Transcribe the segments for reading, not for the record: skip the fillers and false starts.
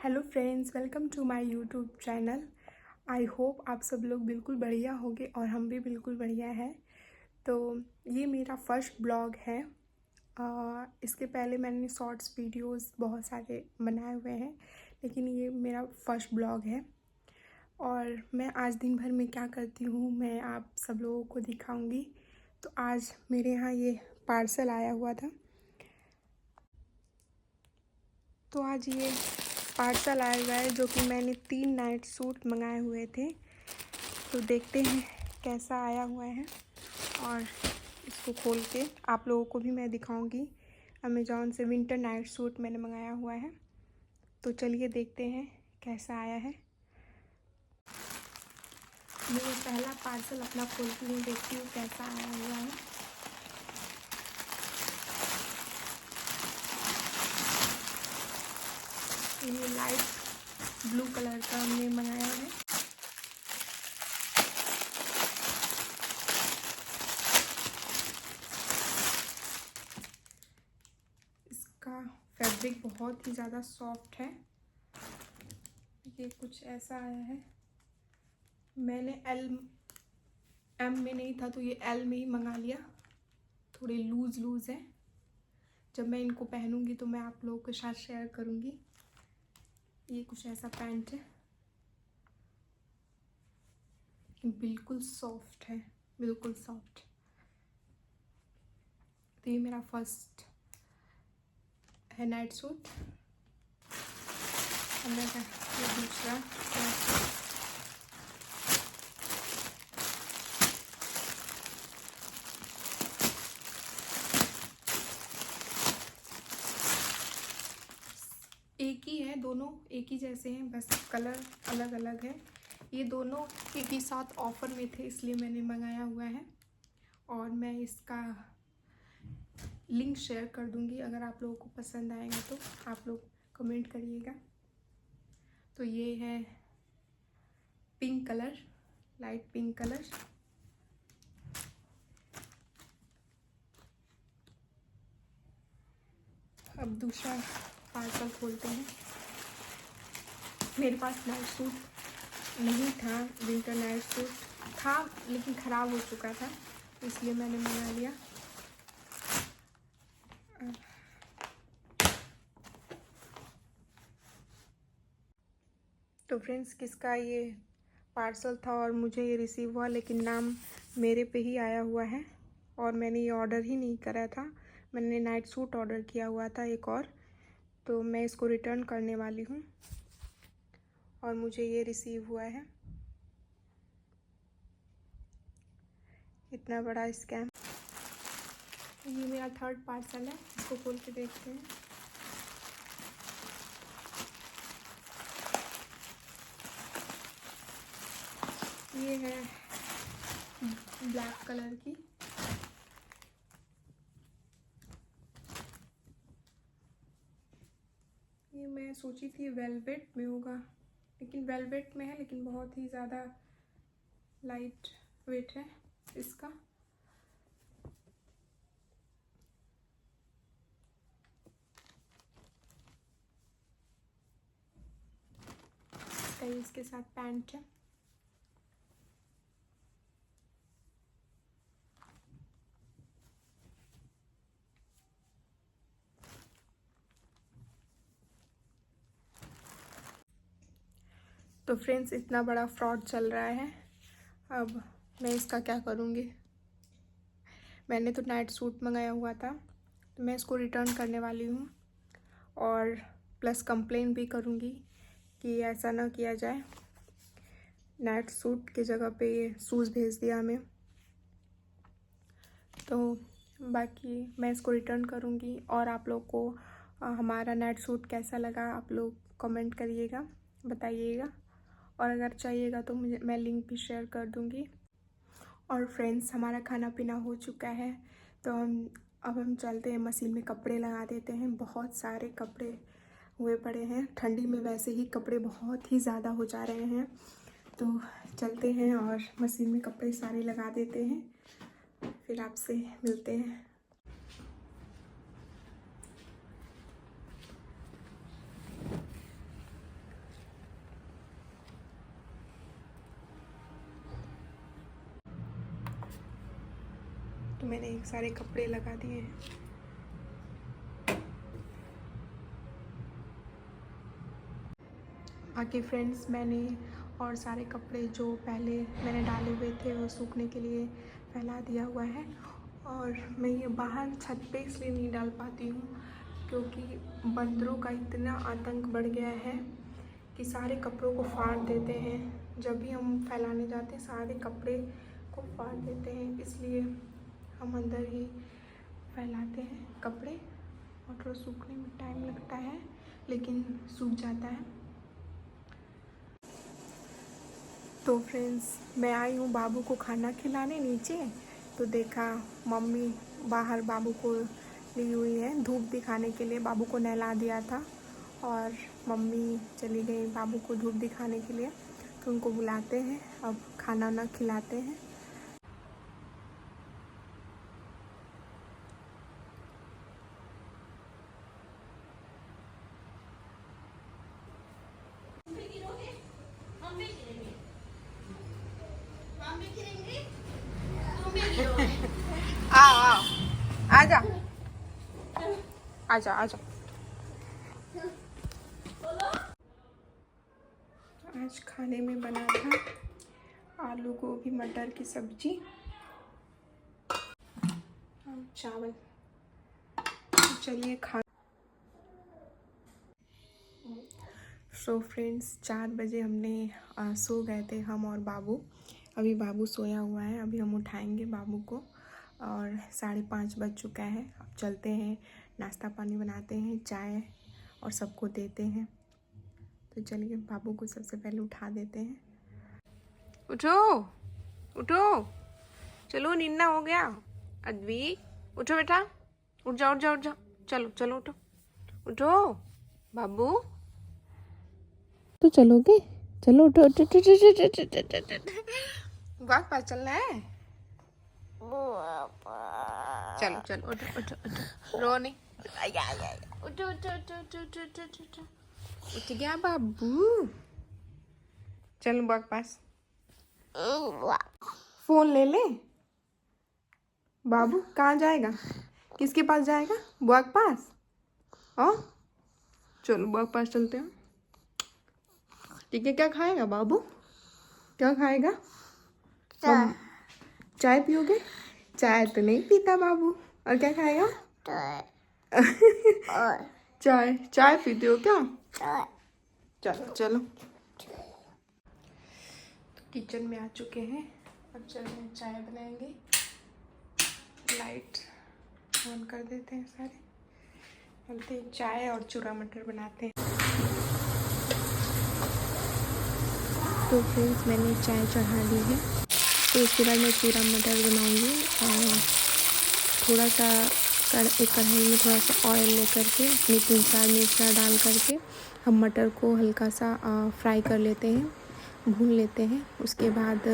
Hello friends, welcome to my YouTube channel. I hope आप सब लोग बिल्कुल बढ़िया होंगे और हम भी बिल्कुल बढ़िया हैं। तो ये मेरा फर्स्ट ब्लॉग है। इसके पहले मैंने शॉर्ट्स वीडियोस बहुत सारे बनाए हुए हैं, लेकिन ये मेरा फर्स्ट ब्लॉग है। और मैं आज दिन भर में क्या करती हूँ मैं आप सब लोगों को दिखाऊंगी। तो आज मेरे यहाँ ये पार्सल आया हुआ था। तो आज ये पार्सल आया हुआ है जो कि मैंने 3 नाइट सूट मंगाए हुए थे। तो देखते हैं कैसा आया हुआ है और इसको खोल के आप लोगों को भी मैं दिखाऊंगी। अमेज़ॉन से विंटर नाइट सूट मैंने मंगाया हुआ है। तो चलिए देखते हैं कैसा आया है। मैं पहला पार्सल अपना खोलती हूँ, देखती हूँ कैसा आया हुआ है। ये लाइट ब्लू कलर का हमने मंगाया है। इसका फैब्रिक बहुत ही ज़्यादा सॉफ्ट है। ये कुछ ऐसा आया है। मैंने एम में नहीं था तो ये एल में ही मंगा लिया। थोड़े लूज़ है। जब मैं इनको पहनूंगी तो मैं आप लोगों के साथ शेयर करूंगी। ये कुछ ऐसा पैंट है, बिल्कुल सॉफ्ट है, बिल्कुल सॉफ्ट। तो ये मेरा फर्स्ट है नाइट सूट। और ये दूसरा एक ही है, दोनों एक ही जैसे हैं, बस कलर अलग अलग है। ये दोनों एक ही साथ ऑफर में थे इसलिए मैंने मंगाया हुआ है। और मैं इसका लिंक शेयर कर दूंगी, अगर आप लोगों को पसंद आएगा तो आप लोग कमेंट करिएगा। तो ये है pink colour, light pink colour. अब दूसरा पार्सल खोलते हैं। मेरे पास नाइट सूट नहीं था, विंटर नाइट सूट था लेकिन ख़राब हो चुका था, इसलिए मैंने मंगा लिया। तो फ्रेंड्स, किसका ये पार्सल था और मुझे ये रिसीव हुआ, लेकिन नाम मेरे पे ही आया हुआ है और मैंने ये ऑर्डर ही नहीं करा था। मैंने नाइट सूट ऑर्डर किया हुआ था एक और, तो मैं इसको रिटर्न करने वाली हूँ और मुझे ये रिसीव हुआ है। इतना बड़ा स्कैम। ये मेरा थर्ड पार्सल है, इसको खोल के देखते हैं। ये है ब्लैक कलर की। ये मैं सोची थी वेलवेट में होगा, लेकिन वेलवेट में है लेकिन बहुत ही ज़्यादा लाइट वेट है इसका। इसके साथ पैंट है। तो फ्रेंड्स, इतना बड़ा फ्रॉड चल रहा है। अब मैं इसका क्या करूँगी। मैंने तो नाइट सूट मंगाया हुआ था, तो मैं इसको रिटर्न करने वाली हूँ और प्लस कंप्लेन भी करूँगी कि ऐसा ना किया जाए। नाइट सूट की जगह पे ये शूज़ भेज दिया हमें। तो बाकी मैं इसको रिटर्न करूँगी और आप लोग को हमारा नाइट सूट कैसा लगा आप लोग कमेंट करिएगा, बताइएगा। और अगर चाहिएगा तो मैं लिंक भी शेयर कर दूँगी। और फ्रेंड्स, हमारा खाना पीना हो चुका है, तो अब हम चलते हैं मशीन में कपड़े लगा देते हैं। बहुत सारे कपड़े हुए पड़े हैं, ठंडी में वैसे ही कपड़े बहुत ही ज़्यादा हो जा रहे हैं। तो चलते हैं और मशीन में कपड़े सारे लगा देते हैं, फिर आपसे मिलते हैं। मैंने एक सारे कपड़े लगा दिए हैं। बाकी फ्रेंड्स, मैंने और सारे कपड़े जो पहले मैंने डाले हुए थे वो सूखने के लिए फैला दिया हुआ है। और मैं ये बाहर छत पे इसलिए नहीं डाल पाती हूँ क्योंकि बंदरों का इतना आतंक बढ़ गया है कि सारे कपड़ों को फाड़ देते हैं। जब भी हम फैलाने जाते हैं सारे कपड़े को फाड़ देते हैं, इसलिए हम अंदर ही फैलाते हैं कपड़े। और थोड़ा सूखने में टाइम लगता है लेकिन सूख जाता है। तो फ्रेंड्स, मैं आई हूँ बाबू को खाना खिलाने नीचे, तो देखा मम्मी बाहर बाबू को ली हुई है धूप दिखाने के लिए। बाबू को नहला दिया था और मम्मी चली गई बाबू को धूप दिखाने के लिए। तो उनको बुलाते हैं, अब खाना वाना खिलाते हैं। आओ आओ, आजा आजा आजा। आज खाने में बना था आलू गोभी मटर की सब्जी और चावल। चलिए खा। सो फ्रेंड्स, 4 बजे हमने सो गए थे हम और बाबू। अभी बाबू सोया हुआ है, अभी हम उठाएंगे बाबू को। और 5:30 बज चुका है। अब चलते हैं, नाश्ता पानी बनाते हैं, चाय और सबको देते हैं। तो चलिए बाबू को सबसे पहले उठा देते हैं। उठो उठो, चलो नींदा हो गया। अद्वी उठो बेटा, उठ जाओ उठ जाओ उठ जाओ, चलो चलो उठो उठो बाबू। तो चलोगे? चलो उठो उठो उठो उठो उठो उठो उठो। बाग पास चलना है। चलो चलो उठो उठो उठो, रो नहीं। उठो उठो उठो उठो उठो उठो उठो। उठ गया बाबू। चलो बाग पास। फोन ले ले। बाबू कहाँ जाएगा? किसके पास जाएगा? बुआ के पास? हाँ चलो बुआ के पास चलते हैं। ठीक है, क्या खाएगा बाबू? क्या खाएगा? चाय पियोगे? चाय तो नहीं पीता बाबू। और क्या खाएगा? चाय। चाय पीते हो क्या? चलो चलो। तो किचन में आ चुके हैं, अब चल रहे हैं चाय बनाएंगे। लाइट ऑन कर देते हैं सारे, चलते हैं चाय और चूरा मटर बनाते हैं। तो फ्रेंड्स, मैंने चाय चढ़ा दी है, तो उसके बाद मैं चूरा मटर बनाऊंगी। और थोड़ा सा एक कढ़ाई में थोड़ा सा ऑयल लेकर के अपनी 3-4 मिर्चा डाल करके हम मटर को हल्का सा फ्राई कर लेते हैं, भून लेते हैं। उसके बाद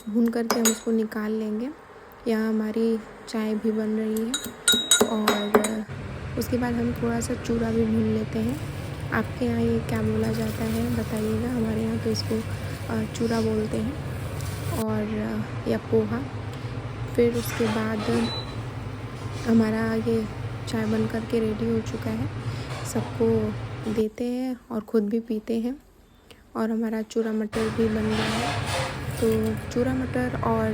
भून करके हम उसको निकाल लेंगे। यहाँ हमारी चाय भी बन रही है। और उसके बाद हम थोड़ा सा चूरा भी भून लेते हैं। आपके यहाँ ये क्या बोला जाता है बताइएगा। हमारे यहाँ तो इसको चूरा बोलते हैं, और या पोहा। फिर उसके बाद हमारा ये चाय बन कर के रेडी हो चुका है। सबको देते हैं और ख़ुद भी पीते हैं। और हमारा चूरा मटर भी बन गया है। तो चूरा मटर और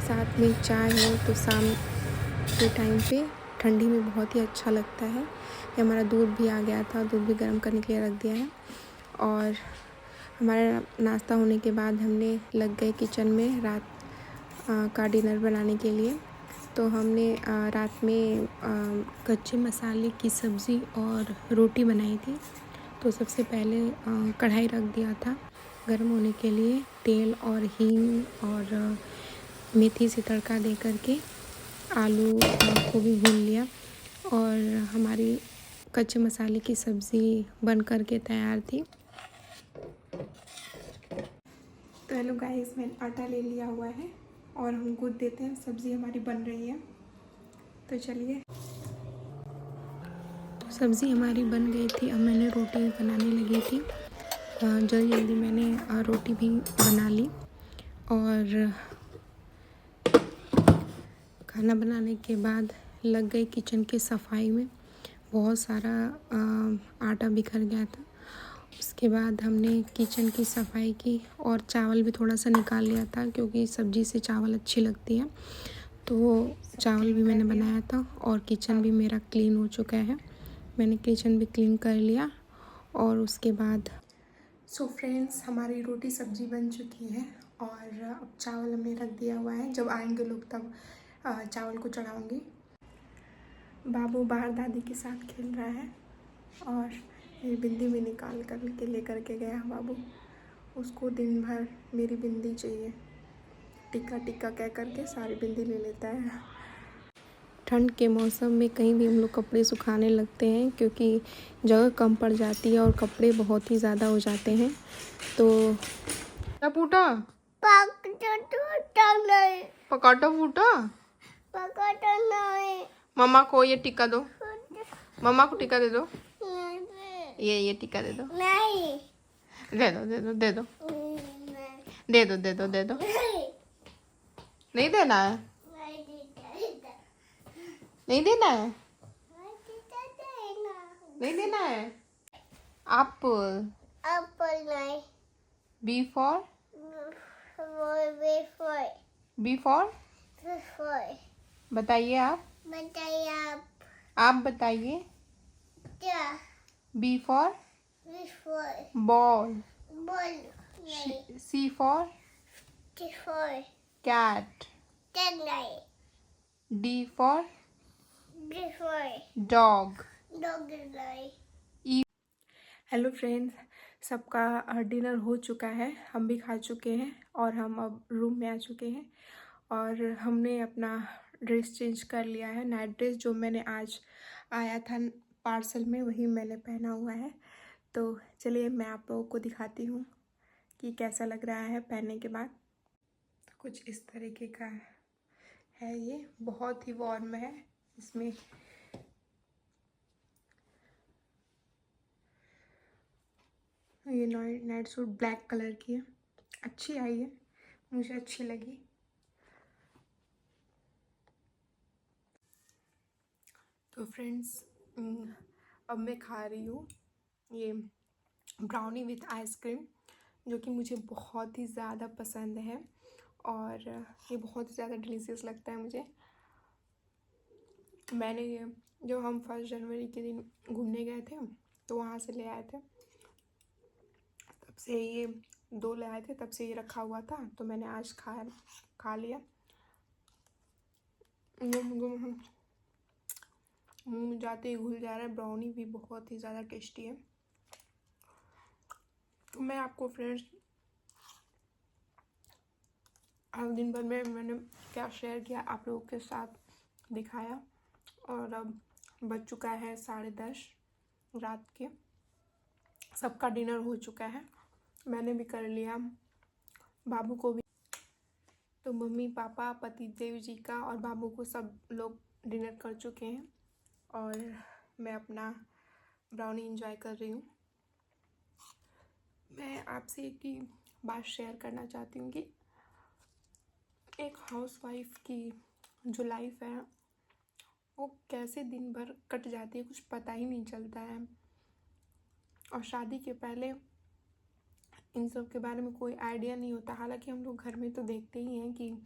साथ में चाय हो तो शाम के टाइम पे ठंडी में बहुत ही अच्छा लगता है। ये हमारा दूध भी आ गया था, दूध भी गर्म करने के लिए रख दिया है। और हमारा नाश्ता होने के बाद हमने लग गए किचन में रात का डिनर बनाने के लिए। तो हमने रात में कच्चे मसाले की सब्ज़ी और रोटी बनाई थी। तो सबसे पहले कढ़ाई रख दिया था गर्म होने के लिए। तेल और हींग और मेथी से तड़का दे करके आलू को भी भून लिया। और हमारी कच्चे मसाले की सब्ज़ी बन कर के तैयार थी। तो हेलो गाइस, मैंने आटा ले लिया हुआ है और हम गूँथ देते हैं। सब्ज़ी हमारी बन रही है, तो चलिए। सब्ज़ी हमारी बन गई थी, अब मैंने रोटी बनाने लगी थी। जल्दी जल्दी मैंने रोटी भी बना ली और खाना बनाने के बाद लग गई किचन की सफाई में। बहुत सारा आटा बिखर गया था। उसके बाद हमने किचन की सफाई की और चावल भी थोड़ा सा निकाल लिया था, क्योंकि सब्ज़ी से चावल अच्छी लगती है। तो चावल भी मैंने बनाया था और किचन भी मेरा क्लीन हो चुका है। मैंने किचन भी क्लीन कर लिया। और उसके बाद फ्रेंड्स, हमारी रोटी सब्ज़ी बन चुकी है और अब चावल हमने रख दिया हुआ है। जब आएंगे लोग तब चावल को चढ़ाऊँगी। बाबू बाहर दादी के साथ खेल रहा है और मेरी बिंदी भी निकाल कर के लेकर के गया बाबू। उसको दिन भर मेरी बिंदी चाहिए, टिक्का टिक्का कह करके सारी बिंदी ले लेता है। ठंड के मौसम में कहीं भी हम लोग कपड़े सुखाने लगते हैं, क्योंकि जगह कम पड़ जाती है और कपड़े बहुत ही ज़्यादा हो जाते हैं। तो क्या फूटा? पकाटा फूटा? पकाटा नहीं। मम्मा को ये टिक्का दो, मम्मा को टिक्का दे दो। ये टिक्का दे दो। नहीं, दे दो दे दो दे दो दे दो दे दो दे दो। नहीं देना है? नहीं देना है? नहीं देना है? एप्पल। एप्पल नहीं। B for? B for? बताइए आप। बताइए आप बताइए। क्या? B for? Ball. Ball. C for? Cat. D for? Dog. Hello friends, सबका डिनर हो चुका है। हम भी खा चुके हैं और हम अब रूम में आ चुके हैं। और हमने अपना ड्रेस चेंज कर लिया है। नाइट ड्रेस जो मैंने आज आया था पार्सल में, वही मैंने पहना हुआ है। तो चलिए मैं आप लोगों को दिखाती हूँ कि कैसा लग रहा है पहनने के बाद। कुछ इस तरीके का है, ये बहुत ही वार्म है। इसमें ये नाइट सूट ब्लैक कलर की है, अच्छी आई है, मुझे अच्छी लगी। तो फ्रेंड्स, अब मैं खा रही हूँ ये ब्राउनी विथ आइसक्रीम, जो कि मुझे बहुत ही ज़्यादा पसंद है और ये बहुत ही ज़्यादा डिलीशियस लगता है मुझे। मैंने ये जो हम 1 जनवरी के दिन घूमने गए थे तो वहाँ से ले आए थे, तब से ये 2 ले आए थे, तब से ये रखा हुआ था, तो मैंने आज खा लिया। मुँह में जाते ही घुल जा रहा है। ब्राउनी भी बहुत ही ज़्यादा टेस्टी है। तो मैं आपको फ्रेंड्स आज दिन भर में मैंने क्या शेयर किया आप लोगों के साथ दिखाया। और अब बज चुका है 10:30 रात के। सबका डिनर हो चुका है, मैंने भी कर लिया, बाबू को भी। तो मम्मी पापा पतिदेव जी का और बाबू को सब लोग डिनर कर चुके हैं और मैं अपना ब्राउनी एंजॉय कर रही हूँ। मैं आपसे एक ही बात शेयर करना चाहती हूँ कि एक हाउसवाइफ की जो लाइफ है वो कैसे दिन भर कट जाती है, कुछ पता ही नहीं चलता है। और शादी के पहले इन सब के बारे में कोई आइडिया नहीं होता। हालांकि हम लोग घर में तो देखते ही हैं कि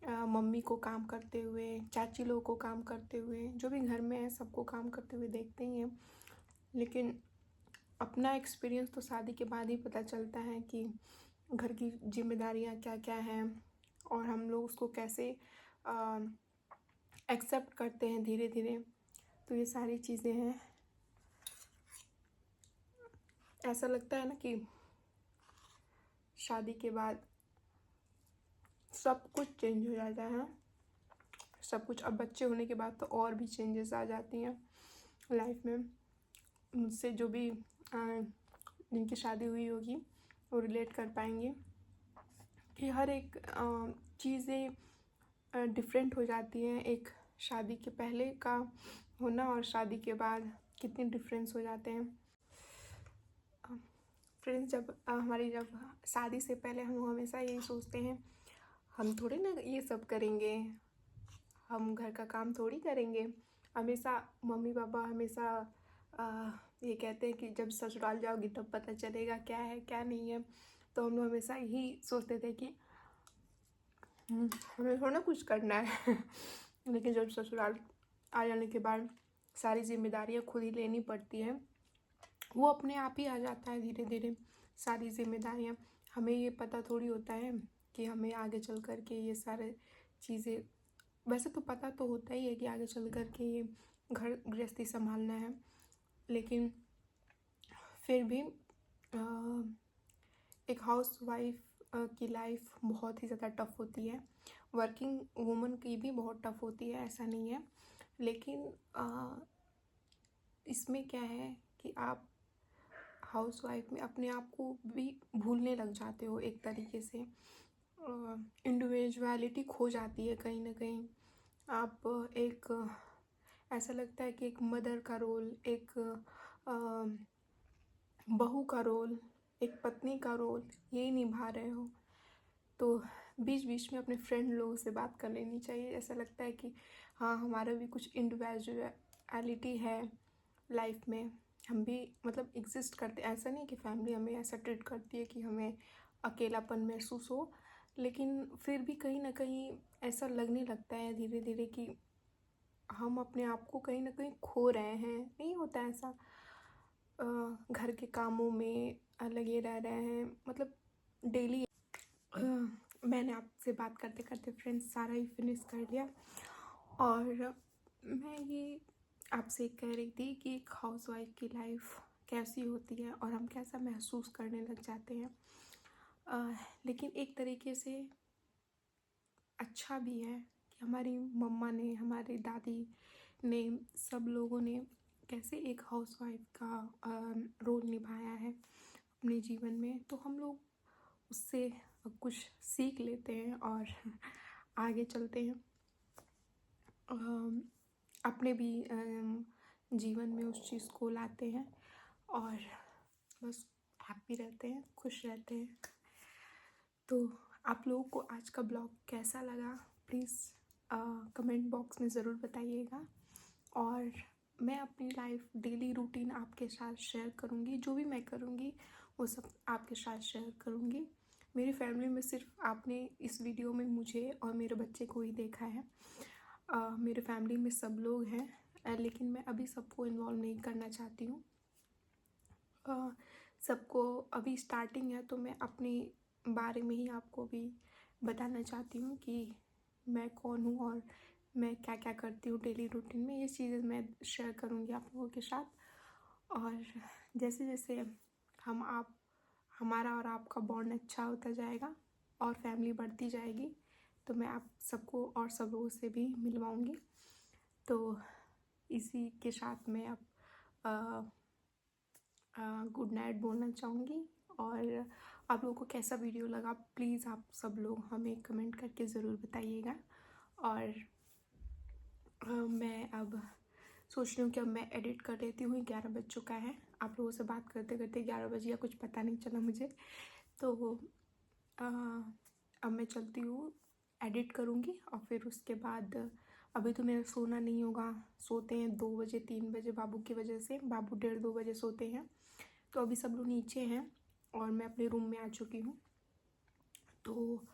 मम्मी को काम करते हुए, चाची लोग को काम करते हुए, जो भी घर में है सबको काम करते हुए देखते ही हैं। लेकिन अपना एक्सपीरियंस तो शादी के बाद ही पता चलता है कि घर की जिम्मेदारियां क्या क्या हैं और हम लोग उसको कैसे एक्सेप्ट करते हैं धीरे धीरे। तो ये सारी चीज़ें हैं। ऐसा लगता है ना कि शादी के बाद सब कुछ चेंज हो जाता है, सब कुछ। अब बच्चे होने के बाद तो और भी चेंजेस आ जाती हैं लाइफ में। मुझसे जो भी जिनकी शादी हुई होगी वो रिलेट कर पाएंगे कि हर एक चीज़ें डिफरेंट हो जाती हैं। एक शादी के पहले का होना और शादी के बाद कितने डिफरेंस हो जाते हैं। फ्रेंड्स, जब शादी से पहले हम हमेशा यही सोचते हैं हम थोड़ी ना ये सब करेंगे, हम घर का काम थोड़ी करेंगे। हमेशा मम्मी पापा हमेशा ये कहते हैं कि जब ससुराल जाओगी तब पता चलेगा क्या है क्या नहीं है। तो हम लोग हमेशा यही सोचते थे कि हमें थोड़ा कुछ करना है लेकिन जब ससुराल आ जाने के बाद सारी जिम्मेदारियाँ खुद ही लेनी पड़ती है। वो अपने आप ही आ जाता है धीरे धीरे सारी जिम्मेदारियाँ। हमें ये पता थोड़ी होता है कि हमें आगे चल कर के ये सारे चीज़ें, वैसे तो पता तो होता ही है कि आगे चल कर के ये घर गृहस्थी संभालना है, लेकिन फिर भी एक हाउस वाइफ की लाइफ बहुत ही ज़्यादा टफ़ होती है। वर्किंग वूमन की भी बहुत टफ़ होती है, ऐसा नहीं है। लेकिन इसमें क्या है कि आप हाउस वाइफ में अपने आप को भी भूलने लग जाते हो एक तरीके से। इंडिविजुअलिटी खो जाती है कहीं ना कहीं। आप एक ऐसा लगता है कि एक मदर का रोल, एक बहू का रोल, एक पत्नी का रोल यही निभा रहे हो। तो बीच बीच में अपने फ्रेंड लोगों से बात कर लेनी चाहिए। ऐसा लगता है कि हाँ, हमारा भी कुछ इंडिविजुअलिटी है लाइफ में, हम भी मतलब एग्जिस्ट करते। ऐसा नहीं कि फैमिली हमें ऐसा ट्रीट करती है कि हमें अकेलापन महसूस हो, लेकिन फिर भी कहीं ना कहीं ऐसा लगने लगता है धीरे धीरे कि हम अपने आप को कहीं ना कहीं खो रहे हैं। नहीं होता ऐसा, घर के कामों में लगे रह रहे हैं, मतलब डेली। मैंने आपसे बात करते करते फ्रेंड्स सारा ही फिनिश कर लिया, और मैं ये आपसे कह रही थी कि एक हाउस वाइफ की लाइफ कैसी होती है और हम कैसा महसूस करने लग जाते हैं। लेकिन एक तरीके से अच्छा भी है कि हमारी मम्मा ने, हमारी दादी ने, सब लोगों ने कैसे एक हाउस वाइफ का रोल निभाया है अपने जीवन में। तो हम लोग उससे कुछ सीख लेते हैं और आगे चलते हैं, अपने भी जीवन में उस चीज़ को लाते हैं और बस हैप्पी रहते हैं, खुश रहते हैं। तो आप लोगों को आज का ब्लॉग कैसा लगा प्लीज़ कमेंट बॉक्स में ज़रूर बताइएगा। और मैं अपनी लाइफ डेली रूटीन आपके साथ शेयर करूँगी, जो भी मैं करूँगी वो सब आपके साथ शेयर करूँगी। मेरी फैमिली में सिर्फ आपने इस वीडियो में मुझे और मेरे बच्चे को ही देखा है। मेरे फैमिली में सब लोग हैं, लेकिन मैं अभी सबको इन्वॉल्व नहीं करना चाहती हूँ। सबको अभी स्टार्टिंग है, तो मैं अपने बारे में ही आपको भी बताना चाहती हूँ कि मैं कौन हूँ और मैं क्या क्या करती हूँ डेली रूटीन में। ये चीज़ें मैं शेयर करूँगी आप लोगों के साथ। और जैसे जैसे हमारा और आपका बॉन्ड अच्छा होता जाएगा और फैमिली बढ़ती जाएगी, तो मैं आप सबको और सब लोगों से भी मिलवाऊँगी। तो इसी के साथ मैं अब गुड नाइट बोलना चाहूँगी। और आप लोगों को कैसा वीडियो लगा प्लीज़ आप सब लोग हमें कमेंट करके ज़रूर बताइएगा। और मैं अब सोच रही हूँ कि अब मैं एडिट कर लेती हूँ। 11 बज चुका है, आप लोगों से बात करते करते 11 बज गया, कुछ पता नहीं चला मुझे। तो अब मैं चलती हूँ, एडिट करूँगी और फिर उसके बाद अभी तो मेरा सोना नहीं होगा। सोते हैं 2 बजे 3 बजे बाबू की वजह से, बाबू 1:30-2 बजे सोते हैं। तो अभी सब लोग नीचे हैं और मैं अपने रूम में आ चुकी हूँ। तो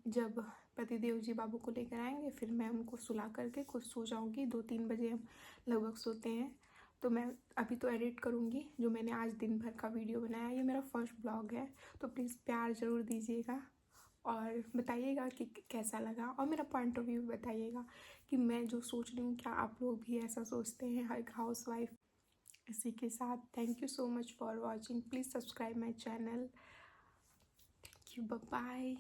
जब पतिदेव जी बाबू को लेकर आएंगे फिर मैं उनको सुला करके खुद सो जाऊँगी। 2-3 बजे हम लगभग सोते हैं। तो मैं अभी तो एडिट करूँगी जो मैंने आज दिन भर का वीडियो बनाया। ये मेरा फर्स्ट ब्लॉग है, तो प्लीज़ प्यार ज़रूर दीजिएगा और बताइएगा कि कैसा लगा, और मेरा पॉइंट ऑफ व्यू बताइएगा कि मैं जो सोच रही हूँ क्या आप लोग भी ऐसा सोचते हैं हर हाउस वाइफ। इसी के साथ thank you so much for watching. Please subscribe my channel. Thank you, bye bye.